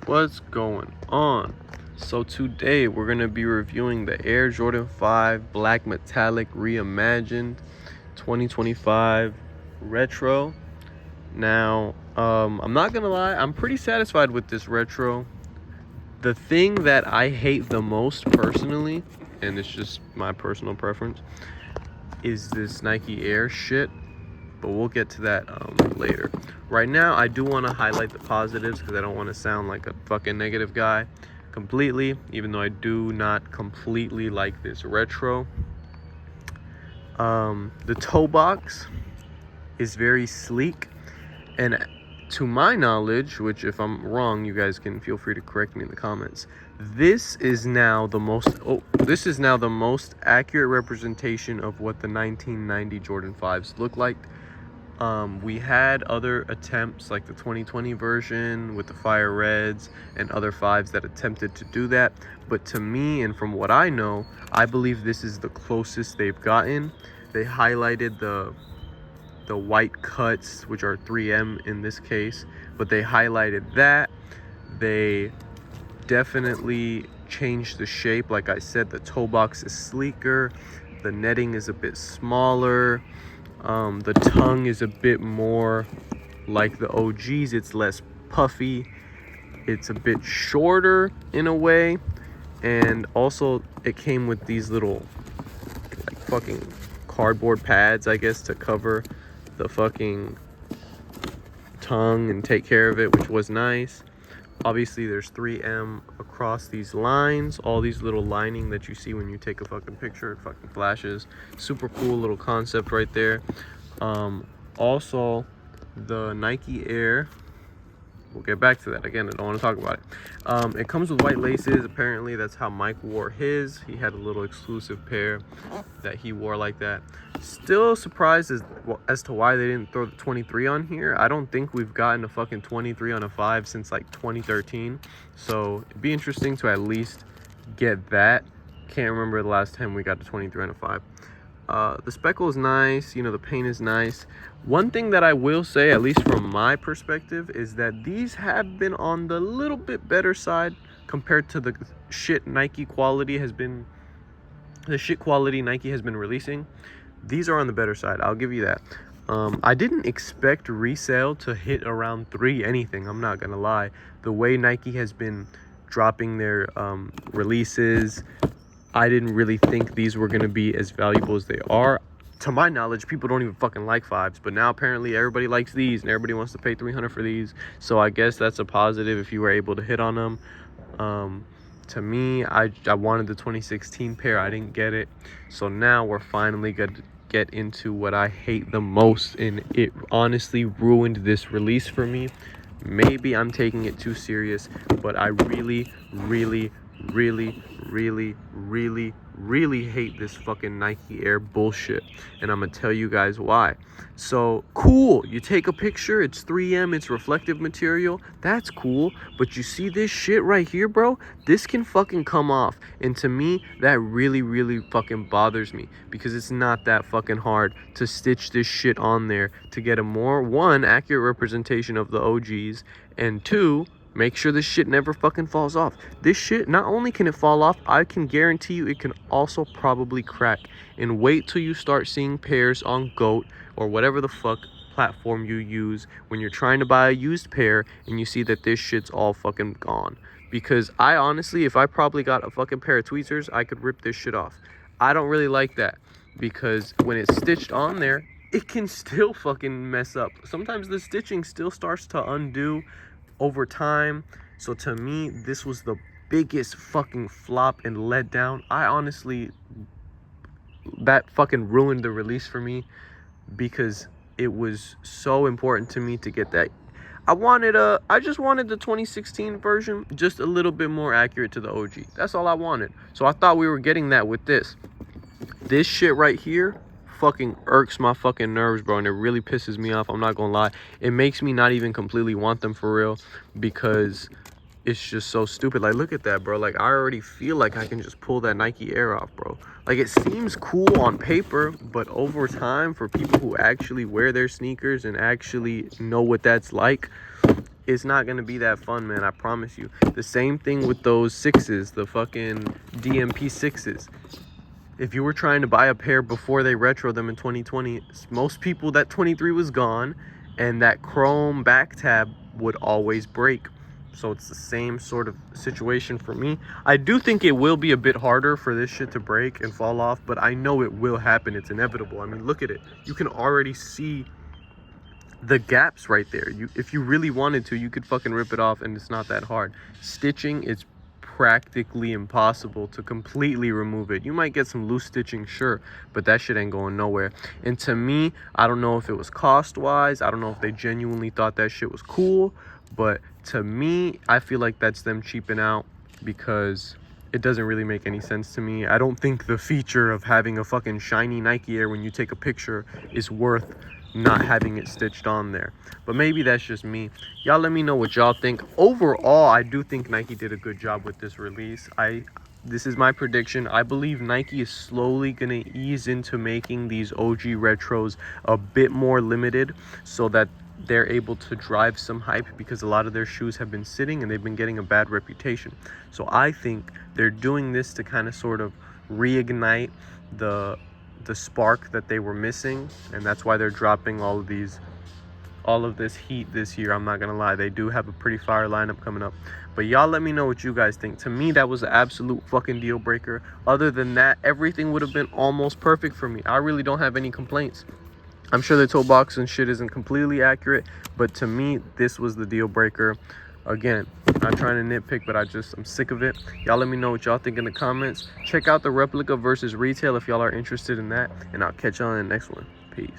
What's going on? So today we're gonna be reviewing the Air Jordan 5 Black Metallic Reimagined 2025 Retro. Now, I'm not gonna lie, I'm pretty satisfied with this retro. The thing that I hate the most personally, and it's just my personal preference, is this Nike Air shit. But we'll get to that later. Right now, I do want to highlight the positives because I don't want to sound like a fucking negative guy completely, even though I do not completely like this retro. The toe box is very sleek, and to my knowledge, which if I'm wrong, you guys can feel free to correct me in the comments. This is now the most accurate representation of what the 1990 Jordan 5s look like. We had other attempts like the 2020 version with the Fire Reds and other 5s that attempted to do that. But to me, and from what I know, I believe this is the closest they've gotten. They highlighted the white cuts, which are 3M in this case, but they highlighted that. They definitely changed the shape. Like I said, the toe box is sleeker. The netting is a bit smaller. The tongue is a bit more like the OGs. It's less puffy. It's a bit shorter in a way. And also it came with these little like fucking cardboard pads, I guess, to cover the fucking tongue and take care of it, which was nice. Obviously there's 3M across these lines, all these little lining that you see when you take a fucking picture. It fucking flashes. Super cool little concept right there. Also the Nike Air, we'll get back to that. Again, I don't want to talk about it. It comes with white laces. Apparently that's how Mike wore his. He had a little exclusive pair that he wore like that. Still surprised as to why they didn't throw the 23 on here. I don't think we've gotten a fucking 23 on a 5 since like 2013. So it'd be interesting to at least get that. Can't remember the last time we got the 23 on a 5. The speckle is nice. You know, the paint is nice. One thing that I will say, at least from my perspective, is that these have been on the little bit better side compared to the shit Nike quality has been. The shit quality Nike has been releasing. These are on the better side. I'll give you that. I didn't expect resale to hit around 3 anything. I'm not gonna lie. The way Nike has been dropping their releases, I didn't really think these were gonna be as valuable as they are. To my knowledge, people don't even fucking like 5s, but now apparently everybody likes these and everybody wants to pay $300 for these. So I guess that's a positive if you were able to hit on them. To me, I wanted the 2016 pair. I didn't get it. So now we're finally going to get into what I hate the most, and it honestly ruined this release for me. Maybe I'm taking it too serious, but I really hate this fucking Nike Air bullshit, and I'm gonna tell you guys why. So cool, you take a picture, it's 3M, it's reflective material, that's cool, but you see this shit right here, bro? This can fucking come off, and to me that really fucking bothers me, because it's not that fucking hard to stitch this shit on there to get a more, one, accurate representation of the OGs, and two, make sure this shit never fucking falls off. This shit, not only can it fall off, I can guarantee you it can also probably crack. And wait till you start seeing pairs on GOAT or whatever the fuck platform you use when you're trying to buy a used pair and you see that this shit's all fucking gone. Because I honestly, if I probably got a fucking pair of tweezers, I could rip this shit off. I don't really like that, because when it's stitched on there, it can still fucking mess up. Sometimes the stitching still starts to undo over time. So to me, this was the biggest fucking flop and letdown. I honestly, that fucking ruined the release for me, because it was so important to me to get that. I just wanted the 2016 version just a little bit more accurate to the OG. That's all I wanted. So I thought we were getting that with this. This shit right here fucking irks my fucking nerves, bro, and it really pisses me off. I'm not gonna lie. It makes me not even completely want them for real, because it's just so stupid. Like, look at that, bro. Like, I already feel like I can just pull that Nike Air off, bro. Like, it seems cool on paper, but over time, for people who actually wear their sneakers and actually know what that's like, it's not gonna be that fun, man. I promise you. The same thing with those 6s, the fucking DMP 6s. If you were trying to buy a pair before they retro them in 2020, most people, that 23 was gone, and that chrome back tab would always break. So it's the same sort of situation for me. I do think it will be a bit harder for this shit to break and fall off, but I know it will happen. It's inevitable. I mean, look at it. You can already see the gaps right there. If you really wanted to, you could fucking rip it off, and it's not that hard. Stitching, it's practically impossible to completely remove it. You might get some loose stitching, sure, but that shit ain't going nowhere. And to me, I don't know if it was cost wise, I don't know if they genuinely thought that shit was cool, but to me, I feel like that's them cheaping out, because it doesn't really make any sense to me. I don't think the feature of having a fucking shiny Nike Air when you take a picture is worth not having it stitched on there. But maybe that's just me. Y'all let me know what y'all think. Overall, I do think Nike did a good job with this release. This is my prediction. I believe Nike is slowly gonna ease into making these OG retros a bit more limited, so that they're able to drive some hype, because a lot of their shoes have been sitting and they've been getting a bad reputation. So I think they're doing this to kind of sort of reignite the spark that they were missing, and that's why they're dropping all of this heat this year. I'm not gonna lie, they do have a pretty fire lineup coming up. But y'all let me know what you guys think. To me, that was an absolute fucking deal breaker. Other than that, everything would have been almost perfect for me. I really don't have any complaints. I'm sure the toe box and shit isn't completely accurate, but to me, this was the deal breaker. Again, not trying to nitpick, but I'm sick of it. Y'all let me know what y'all think in the comments. Check out the replica versus retail if y'all are interested in that, and I'll catch y'all in the next one. Peace.